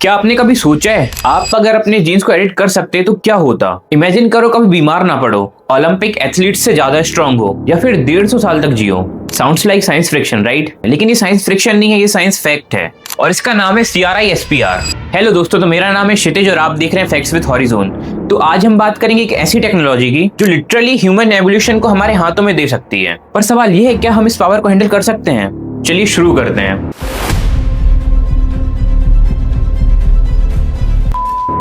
क्या आपने कभी सोचा है आप अगर अपने जीन्स को एडिट कर सकते तो क्या होता? इमेजिन करो कभी बीमार ना पड़ो, ओलंपिक एथलीट्स से ज्यादा स्ट्रांग हो या फिर 150 साल तक जियो। Sounds like science friction, right? लेकिन ये साइंस फ्रिक्शन नहीं है, ये साइंस फैक्ट है और इसका नाम है CRISPR। हेलो दोस्तों, तो मेरा नाम है क्षितिज और आप देख रहे हैं फैक्ट्स विद हॉरिजॉन। तो आज हम बात करेंगे एक ऐसी टेक्नोलॉजी की जो लिटरली ह्यूमन एवोल्यूशन को हमारे हाथों में दे सकती है। पर सवाल ये है, क्या हम इस पावर को हैंडल कर सकते हैं? चलिए शुरू करते हैं।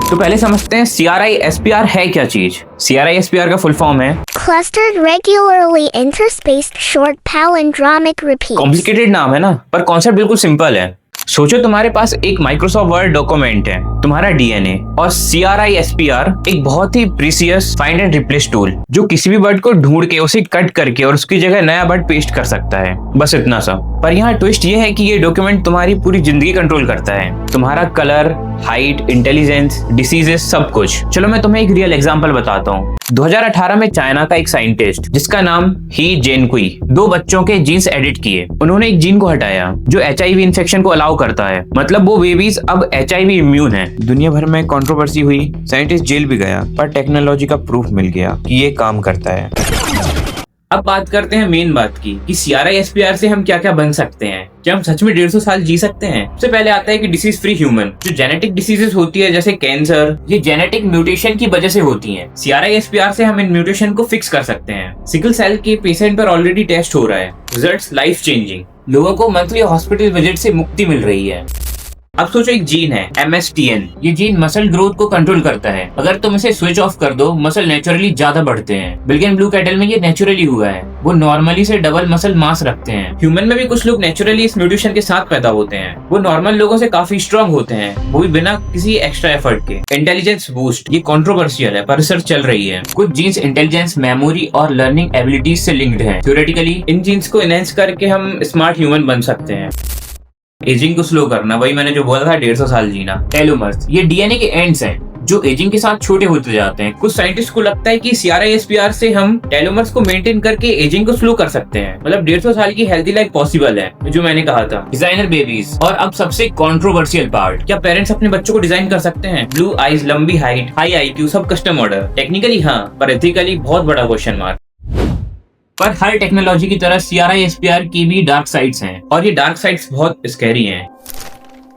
तो पहले समझते हैं CRISPR है क्या चीज। CRISPR का फुल फॉर्म है Clustered Regularly Interspaced Short Palindromic Repeats। Complicated नाम है ना, पर कॉन्सेप्ट बिल्कुल सिंपल है। सोचो तुम्हारे पास एक माइक्रोसॉफ्ट वर्ड डॉक्यूमेंट है, तुम्हारा DNA, और CRISPR एक बहुत ही precious find and replace tool जो किसी भी वर्ड को ढूंढ के उसे कट करके और उसकी जगह नया वर्ड पेस्ट कर सकता है। बस इतना सा। पर यहाँ ट्विस्ट ये है कि ये डॉक्यूमेंट तुम्हारी पूरी जिंदगी कंट्रोल करता है, तुम्हारा कलर, हाइट, इंटेलिजेंस, डिसीजेस, सब कुछ। चलो मैं तुम्हें एक रियल एग्जांपल बताता हूँ। 2018 में चाइना का एक साइंटिस्ट जिसका नाम ही जेनकुई 2 बच्चों के जीन्स एडिट किए। उन्होंने एक जीन को हटाया जो HIV इन्फेक्शन को अलाउ करता है, मतलब वो बेबीज अब HIV इम्यून है। दुनिया भर में कंट्रोवर्सी हुई, साइंटिस्ट जेल भी गया, पर टेक्नोलॉजी का प्रूफ मिल गया कि ये काम करता है। अब बात करते हैं मेन बात की कि CRISPR से हम क्या क्या बन सकते हैं। क्या हम सच में 150 साल जी सकते हैं? सबसे पहले आता है कि डिसीज फ्री ह्यूमन। जो जेनेटिक डिसीजेस होती है जैसे कैंसर, ये जेनेटिक म्यूटेशन की वजह से होती हैं। CRISPR से हम इन म्यूटेशन को फिक्स कर सकते हैं। सिकल सेल के पेशेंट पर ऑलरेडी टेस्ट हो रहा है, रिजल्ट्स लाइफ चेंजिंग। लोगों को मंथली हॉस्पिटल विजिट से मुक्ति मिल रही है। अब सोचो एक जीन है MSTN, ये जीन मसल ग्रोथ को कंट्रोल करता है। अगर तुम इसे स्विच ऑफ कर दो, मसल नेचुरली ज्यादा बढ़ते हैं। बिल्किन ब्लू कैटल में ये नेचुरली हुआ है, वो नॉर्मली से डबल मसल मास रखते हैं। ह्यूमन में भी कुछ लोग नेचुरली इस म्यूटेशन के साथ पैदा होते हैं, वो नॉर्मल लोगों से काफी स्ट्रांग होते हैं, वो भी बिना किसी एक्स्ट्रा एफर्ट के। इंटेलिजेंस बूस्ट, ये कंट्रोवर्शियल है पर रिसर्च चल रही है। कुछ जीन्स इंटेलिजेंस, मेमोरी और लर्निंग एबिलिटीज से लिंक्ड है। थ्योरेटिकली इन जीन्स को एनहांस करके हम स्मार्ट ह्यूमन बन सकते हैं। एजिंग को स्लो करना, वही मैंने जो बोला था 150 साल जीना। टेलोमर्स, ये DNA के एंड्स हैं जो एजिंग के साथ छोटे होते जाते हैं। कुछ साइंटिस्ट को लगता है कि CRISPR से हम टेलोमर्स को मेंटेन करके एजिंग को स्लो कर सकते हैं, मतलब 150 साल की हेल्दी लाइफ पॉसिबल है, जो मैंने कहा था। डिजाइनर बेबीज, और अब सबसे कंट्रोवर्शियल पार्ट, क्या पेरेंट्स अपने बच्चों को डिजाइन कर सकते हैं? ब्लू आईज, लंबी हाइट, हाई IQ, सब कस्टम ऑर्डर। टेक्निकली हाँ, पर एथिकली बहुत बड़ा क्वेश्चन मार्क। पर हर टेक्नोलॉजी की तरह CRISPR की भी डार्क साइड्स हैं, और ये डार्क साइड्स बहुत स्कैरी हैं।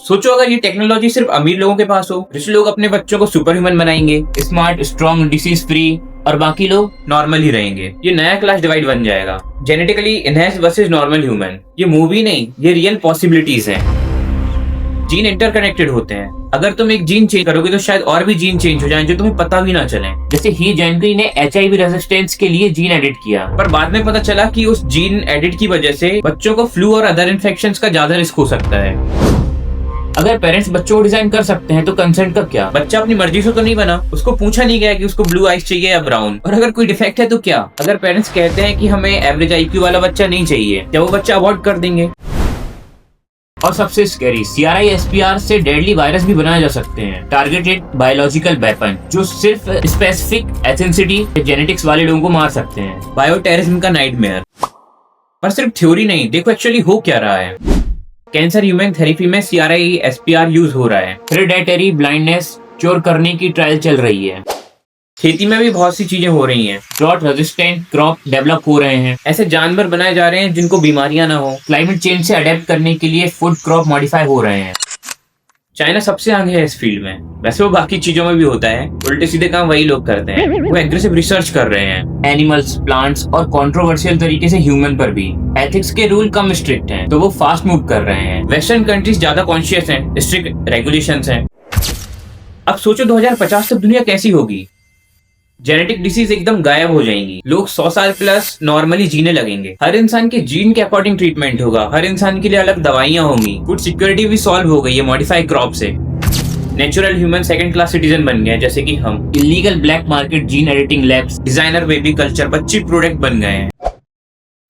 सोचो अगर ये टेक्नोलॉजी सिर्फ अमीर लोगों के पास हो, रिच लोग अपने बच्चों को सुपर ह्यूमन बनाएंगे, स्मार्ट, स्ट्रॉन्ग, डिसीज फ्री, और बाकी लोग नॉर्मल ही रहेंगे। ये नया क्लास डिवाइड बन जाएगा, genetically enhance versus normal human. ये मूवी नहीं, ये रियल पॉसिबिलिटीज हैं। जीन इंटरकनेक्टेड होते हैं, अगर तुम एक जीन चेंज करोगे तो शायद और भी जीन चेंज हो जाएं जो तुम्हें पता भी ना चले। जैसे ही जेनकुई ने HIV रेजिस्टेंस के लिए जीन एडिट किया, पर बाद में पता चला कि उस जीन एडिट की वजह से बच्चों को फ्लू और अदर इन्फेक्शंस का ज्यादा रिस्क हो सकता है। अगर पेरेंट्स बच्चों को डिजाइन कर सकते हैं तो कंसेंट का क्या? बच्चा अपनी मर्जी से तो नहीं बना, उसको पूछा नहीं गया कि उसको ब्लू आइज चाहिए या ब्राउन। और अगर कोई डिफेक्ट है तो क्या? अगर पेरेंट्स कहते हैं कि हमें एवरेज IQ वाला बच्चा नहीं चाहिए, क्या वो बच्चा अवॉइड कर देंगे? और सबसे स्कैरी, CRISPR से डेडली वायरस भी बनाए जा सकते हैं, टारगेटेड बायोलॉजिकल वेपन जो सिर्फ स्पेसिफिक एथेनिसिटी जेनेटिक्स वाले लोगों को मार सकते हैं। बायोटेररिज्म का नाइटमेयर। पर सिर्फ थ्योरी नहीं, देखो एक्चुअली हो क्या रहा है। कैंसर ह्यूमन थेरेपी में CRISPR यूज हो रहा है। हेरिडिटरी ब्लाइंडनेस क्योर करने की ट्रायल चल रही है। खेती में भी बहुत सी चीजें हो रही हैं। ड्रॉट रेजिस्टेंट क्रॉप डेवलप हो रहे हैं, ऐसे जानवर बनाए जा रहे हैं जिनको बीमारियां ना हो। क्लाइमेट चेंज से अडेप्ट करने के लिए फूड क्रॉप मॉडिफाई हो रहे हैं। चाइना सबसे आगे है इस फील्ड में। वैसे वो बाकी चीजों में भी होता है, उल्टे सीधे काम वही लोग करते हैं। वो एग्रेसिव रिसर्च कर रहे हैं, एनिमल्स, प्लांट्स और कंट्रोवर्शियल तरीके से ह्यूमन पर भी। एथिक्स के रूल कम स्ट्रिक्ट हैं, तो वो फास्ट मूव कर रहे हैं। वेस्टर्न कंट्रीज ज्यादा कॉन्शियस हैं, स्ट्रिक्ट रेगुलेशंस हैं। अब सोचो 2050 तक दुनिया कैसी होगी। जेनेटिक डिसीज एकदम गायब हो जाएंगी, लोग 100 साल प्लस नॉर्मली जीने लगेंगे। हर इंसान के जीन के अकॉर्डिंग ट्रीटमेंट होगा, हर इंसान के लिए अलग दवाइयां होंगी। फूड सिक्योरिटी भी सॉल्व हो गई है मॉडिफाइड क्रॉप से। Natural human second class citizen बन गए जैसे कि हम। Illegal black market gene editing labs, designer baby culture, बच्ची प्रोडक्ट बन गए हैं।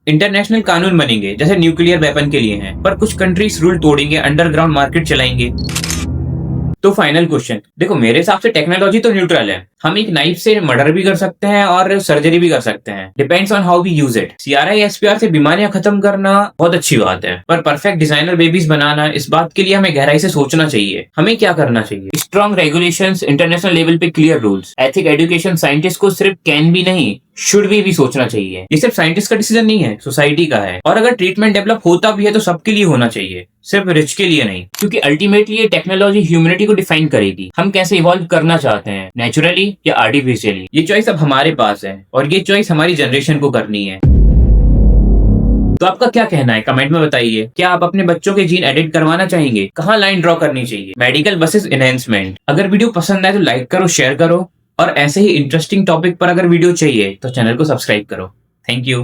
इंटरनेशनल कानून बनेंगे जैसे न्यूक्लियर वेपन के लिए हैं, पर कुछ कंट्रीज रूल तोड़ेंगे, अंडरग्राउंड मार्केट चलाएंगे। तो फाइनल क्वेश्चन, देखो मेरे हिसाब से टेक्नोलॉजी तो न्यूट्रल है। हम एक नाइफ से मर्डर भी कर सकते हैं और सर्जरी भी कर सकते हैं, depends on how we use it. CRI SPR से बीमारियां खत्म करना बहुत अच्छी बात है, पर परफेक्ट डिजाइनर बेबीज बनाना, इस बात के लिए हमें गहराई से सोचना चाहिए। हमें क्या करना चाहिए? स्ट्रॉन्ग रेगुलेशंस, इंटरनेशनल लेवल पे clear rules, ethic education, scientist को सिर्फ कैन भी नहीं शुड भी सोचना चाहिए। ये सिर्फ साइंटिस्ट का डिसीजन नहीं है, सोसाइटी का है। और अगर ट्रीटमेंट डेवलप होता भी है तो सबके लिए होना चाहिए, सिर्फ रिच के लिए नहीं, क्योंकि अल्टीमेटली ये टेक्नोलॉजी ह्यूमैनिटी को डिफाइन करेगी। हम कैसे इवॉल्व करना चाहते हैं, नेचुरली या आर्टिफिशियली, ये चॉइस अब हमारे पास है और ये चॉइस हमारी जनरेशन को करनी है। तो आपका क्या कहना है, कमेंट में बताइए। क्या आप अपने बच्चों के जीन एडिट करवाना चाहेंगे? कहाँ लाइन ड्रॉ करनी चाहिए, मेडिकल वर्सेस एनहेंसमेंट? अगर वीडियो पसंद आए तो लाइक करो, शेयर करो, और ऐसे ही इंटरेस्टिंग टॉपिक पर अगर वीडियो चाहिए तो चैनल को सब्सक्राइब करो। Thank you.